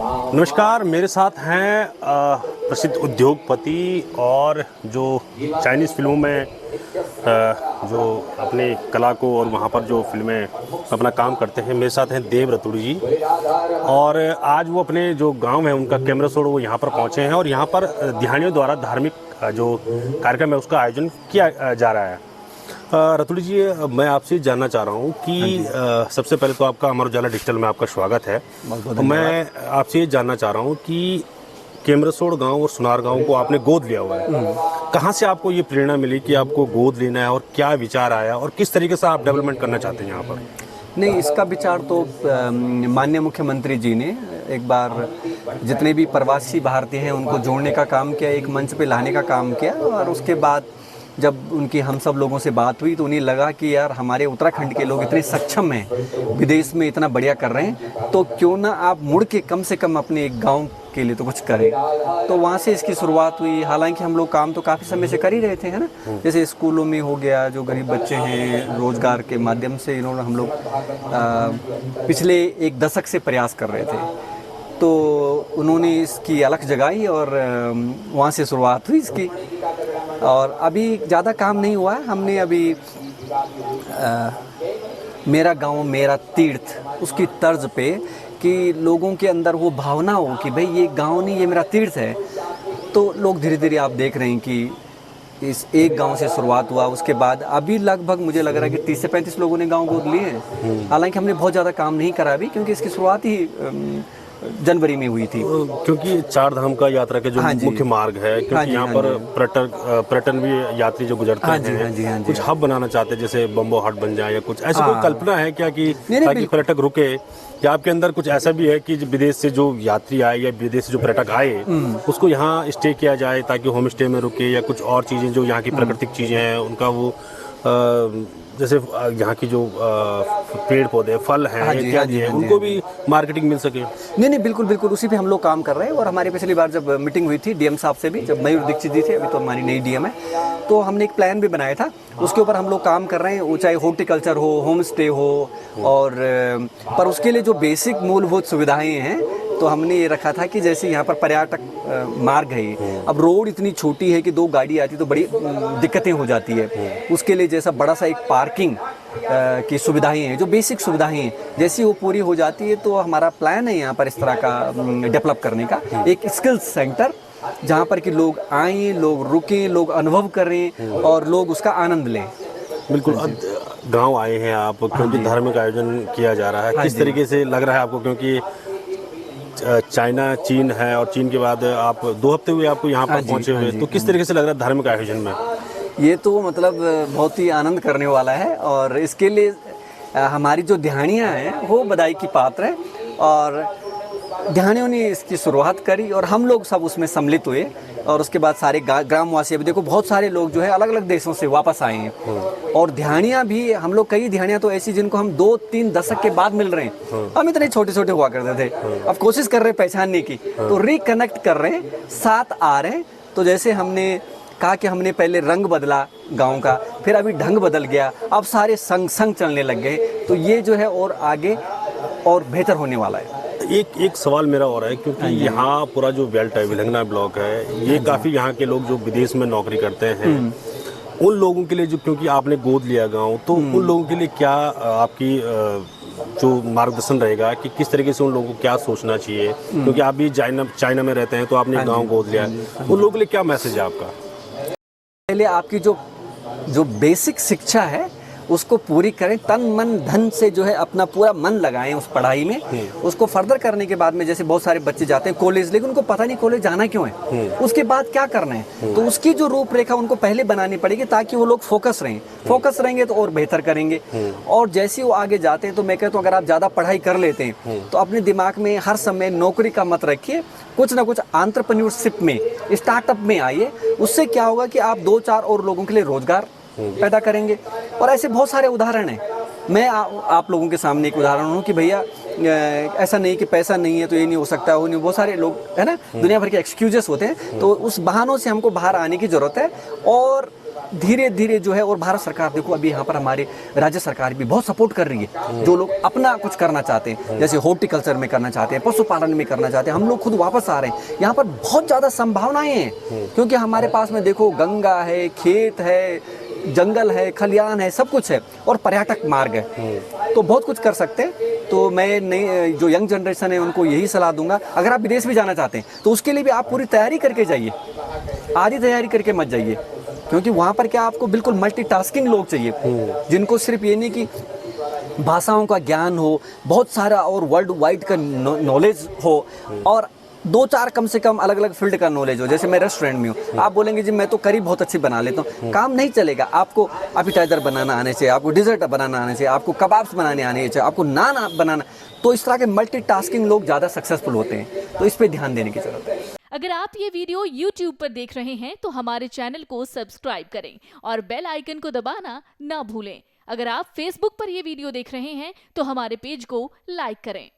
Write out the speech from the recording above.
नमस्कार, मेरे साथ हैं प्रसिद्ध उद्योगपति और जो चाइनीज़ फिल्मों में जो अपने कला को और वहाँ पर जो फिल्में अपना काम करते हैं। मेरे साथ हैं देव रतूड़ी जी और आज वो अपने जो गांव है उनका कैमरा शो वो यहाँ पर पहुँचे हैं और यहाँ पर ध्यानियों द्वारा धार्मिक जो कार्यक्रम है उसका आयोजन किया जा रहा है। रतूड़ी जी, मैं आपसे जानना चाह रहा हूँ कि सबसे पहले तो आपका अमर उजाला डिजिटल में आपका स्वागत है। तो मैं आपसे ये जानना चाह रहा हूँ कि केमरसोड़ गांव और सुनार गांव को आपने गोद लिया हुआ है। कहाँ से आपको ये प्रेरणा मिली कि आपको गोद लेना है और क्या विचार आया और किस तरीके से आप डेवलपमेंट करना चाहते हैं यहाँ पर? नहीं, इसका विचार तो माननीय मुख्यमंत्री जी ने एक बार जितने भी प्रवासी भारतीय हैं उनको जोड़ने का काम किया, एक मंच पे लाने का काम किया। और उसके बाद जब उनकी हम सब लोगों से बात हुई तो उन्हें लगा कि यार हमारे उत्तराखंड के लोग इतने सक्षम हैं, विदेश में इतना बढ़िया कर रहे हैं, तो क्यों ना आप मुड़ के कम से कम अपने एक गांव के लिए तो कुछ करें। तो वहाँ से इसकी शुरुआत हुई। हालांकि हम लोग काम तो काफ़ी समय से कर ही रहे थे, है ना। जैसे स्कूलों में हो गया, जो गरीब बच्चे हैं रोज़गार के माध्यम से इन्होंने हम लोग पिछले एक दशक से प्रयास कर रहे थे। तो उन्होंने इसकी अलख जगाई और वहाँ से शुरुआत हुई इसकी। और अभी ज़्यादा काम नहीं हुआ है। हमने अभी मेरा गांव मेरा तीर्थ उसकी तर्ज पे कि लोगों के अंदर वो भावना हो कि भाई ये गांव नहीं, ये मेरा तीर्थ है। तो लोग धीरे धीरे आप देख रहे हैं कि इस एक गांव से शुरुआत हुआ। उसके बाद अभी लगभग मुझे लग रहा है कि 30 से 35 लोगों ने गांव गोद लिए हैं। हालांकि हमने बहुत ज़्यादा काम नहीं करा अभी, क्योंकि इसकी शुरुआत ही जनवरी में हुई थी। क्योंकि चार धाम का यात्रा के जो मुख्य मार्ग है, क्योंकि यहाँ पर पर्यटन भी यात्री जो गुजरते हैं कुछ हब बनाना चाहते हैं, जैसे बम्बो हट बन जाए या कुछ ऐसी कोई कल्पना है क्या कि ताकि पर्यटक रुके, या आपके अंदर कुछ ऐसा भी है कि विदेश से जो यात्री आए या विदेश से जो पर्यटक आए उसको यहाँ स्टे किया जाए ताकि होम स्टे में रुके, या कुछ और चीज़ें जो यहाँ की प्राकृतिक चीज़ें हैं उनका वो जैसे यहाँ की जो पेड़ पौधे फल हैं इत्यादि हैं उनको भी मार्केटिंग मिल सके? नहीं, बिल्कुल बिल्कुल उसी पे हम लोग काम कर रहे हैं। और हमारी पिछली बार जब मीटिंग हुई थी डीएम साहब से भी, जब मयूर दीक्षित जी थे, अभी तो हमारी नई डीएम है, तो हमने एक प्लान भी बनाया था। उसके ऊपर हम लोग काम कर रहे हैं, वो चाहे हॉर्टिकल्चर हो, होम स्टे हो, और पर उसके लिए जो बेसिक मूलभूत सुविधाएं हैं तो हमने ये रखा था कि जैसे यहाँ पर पर्यटक मार्ग है, अब रोड इतनी छोटी है कि 2 गाड़ी आती तो बड़ी दिक्कतें हो जाती है। उसके लिए जैसा बड़ा सा एक पार्किंग की सुविधाएं हैं, जो बेसिक सुविधाएं हैं, जैसी वो पूरी हो जाती है तो हमारा प्लान है यहाँ पर इस तरह का डेवलप करने का एक स्किल्स सेंटर, जहाँ पर कि लोग आएँ, लोग रुकें, लोग अनुभव करें और लोग उसका आनंद लें। बिल्कुल। गाँव आए हैं आप, क्योंकि धार्मिक आयोजन किया जा रहा है, किस तरीके से लग रहा है आपको? क्योंकि चाइना, चीन है और चीन के बाद आप 2 हफ्ते हुए आपको यहाँ पर पहुँचे हुए, तो किस तरीके से लग रहा है धार्मिक आयोजन में? ये तो मतलब बहुत ही आनंद करने वाला है और इसके लिए हमारी जो ध्यानियाँ हैं वो बधाई की पात्र है। और ध्यानियों ने इसकी शुरुआत करी और हम लोग सब उसमें सम्मिलित हुए। और उसके बाद सारे ग्रामवासी, अभी देखो बहुत सारे लोग जो है अलग अलग देशों से वापस आए हैं। और ध्यानियाँ भी हम लोग, कई ध्यानियाँ तो ऐसी जिनको हम 2-3 दशक के बाद मिल रहे हैं। हम इतने छोटे छोटे हुआ करते थे, अब कोशिश कर रहे हैं पहचानने की, तो रिकनेक्ट कर रहे हैं, साथ आ रहे हैं। तो जैसे हमने कहा कि हमने पहले रंग बदला गांव का, फिर अभी ढंग बदल गया, अब सारे संग संग चलने लग गए। तो ये जो है और आगे और बेहतर होने वाला है। एक सवाल मेरा और है, क्योंकि यहाँ पूरा जो बेल्ट है, विलंगना ब्लॉक है, ये काफ़ी यहाँ के लोग जो विदेश में नौकरी करते हैं उन लोगों के लिए, जो क्योंकि आपने गोद लिया गांव, तो उन लोगों के लिए क्या आपकी जो मार्गदर्शन रहेगा कि किस तरीके से उन लोगों को क्या सोचना चाहिए? क्योंकि आप भी चाइना में रहते हैं, तो आपने गाँव गोद लिया, उन लोगों के लिए क्या मैसेज है आपका? पहले आपकी जो बेसिक शिक्षा है उसको पूरी करें, तन मन धन से जो है अपना पूरा मन लगाएं उस पढ़ाई में। उसको फर्दर करने के बाद में, जैसे बहुत सारे बच्चे जाते हैं कॉलेज, लेकिन उनको पता नहीं कॉलेज जाना क्यों है, उसके बाद क्या करना है, तो उसकी जो रूपरेखा उनको पहले बनानी पड़ेगी ताकि वो लोग फोकस रहेंगे तो और बेहतर करेंगे। और जैसे वो आगे जाते हैं तो मैं कहता हूँ अगर आप ज़्यादा पढ़ाई कर लेते हैं तो अपने दिमाग में हर समय नौकरी का मत रखिए, कुछ ना कुछ एंटरप्रेन्योरशिप में, स्टार्टअप में आइए। उससे क्या होगा कि आप 2-4 और लोगों के लिए रोजगार पैदा करेंगे। और ऐसे बहुत सारे उदाहरण हैं। मैं आप लोगों के सामने एक उदाहरण हूँ कि भैया ऐसा नहीं कि पैसा नहीं है तो ये नहीं हो सकता, वो नहीं, बहुत सारे लोग है ना, दुनिया भर के एक्सक्यूजेस होते हैं। तो उस बहानों से हमको बाहर आने की ज़रूरत है। और धीरे धीरे जो है, और भारत सरकार देखो अभी यहाँ पर हमारे राज्य सरकार भी बहुत सपोर्ट कर रही है। जो लोग अपना कुछ करना चाहते हैं, जैसे हॉर्टिकल्चर में करना चाहते हैं, पशुपालन में करना चाहते हैं, हम लोग खुद वापस आ रहे हैं। यहाँ पर बहुत ज़्यादा संभावनाएं हैं, क्योंकि हमारे पास में देखो गंगा है, खेत है, जंगल है, खलियान है, सब कुछ है, और पर्यटक मार्ग है, तो बहुत कुछ कर सकते हैं। तो मैं नई जो यंग जनरेशन है उनको यही सलाह दूंगा, अगर आप विदेश भी जाना चाहते हैं तो उसके लिए भी आप पूरी तैयारी करके जाइए, आधी तैयारी करके मत जाइए, क्योंकि वहाँ पर क्या आपको बिल्कुल मल्टीटास्किंग लोग चाहिए, जिनको सिर्फ ये नहीं कि भाषाओं का ज्ञान हो, बहुत सारा और वर्ल्ड वाइड का नॉलेज हो, और 2-4 कम से कम अलग अलग फील्ड का नॉलेज हो। जैसे मैं रेस्टोरेंट में हूँ, आप बोलेंगे जी मैं तो करी बहुत अच्छी बना लेता हूँ, काम नहीं चलेगा। आपको एपिटाइजर बनाना आने चाहिए, आपको डिजर्ट बनाना आने चाहिए, आपको कबाब्स बनाने आने चाहिए, आपको नान बनाना। तो इस तरह के मल्टीटास्किंग लोग ज़्यादा सक्सेसफुल होते हैं, तो इस पर ध्यान देने की जरूरत है। अगर आप ये वीडियो YouTube पर देख रहे हैं तो हमारे चैनल को सब्सक्राइब करें और बेल आइकन को दबाना ना भूलें। अगर आप Facebook पर ये वीडियो देख रहे हैं तो हमारे पेज को लाइक करें।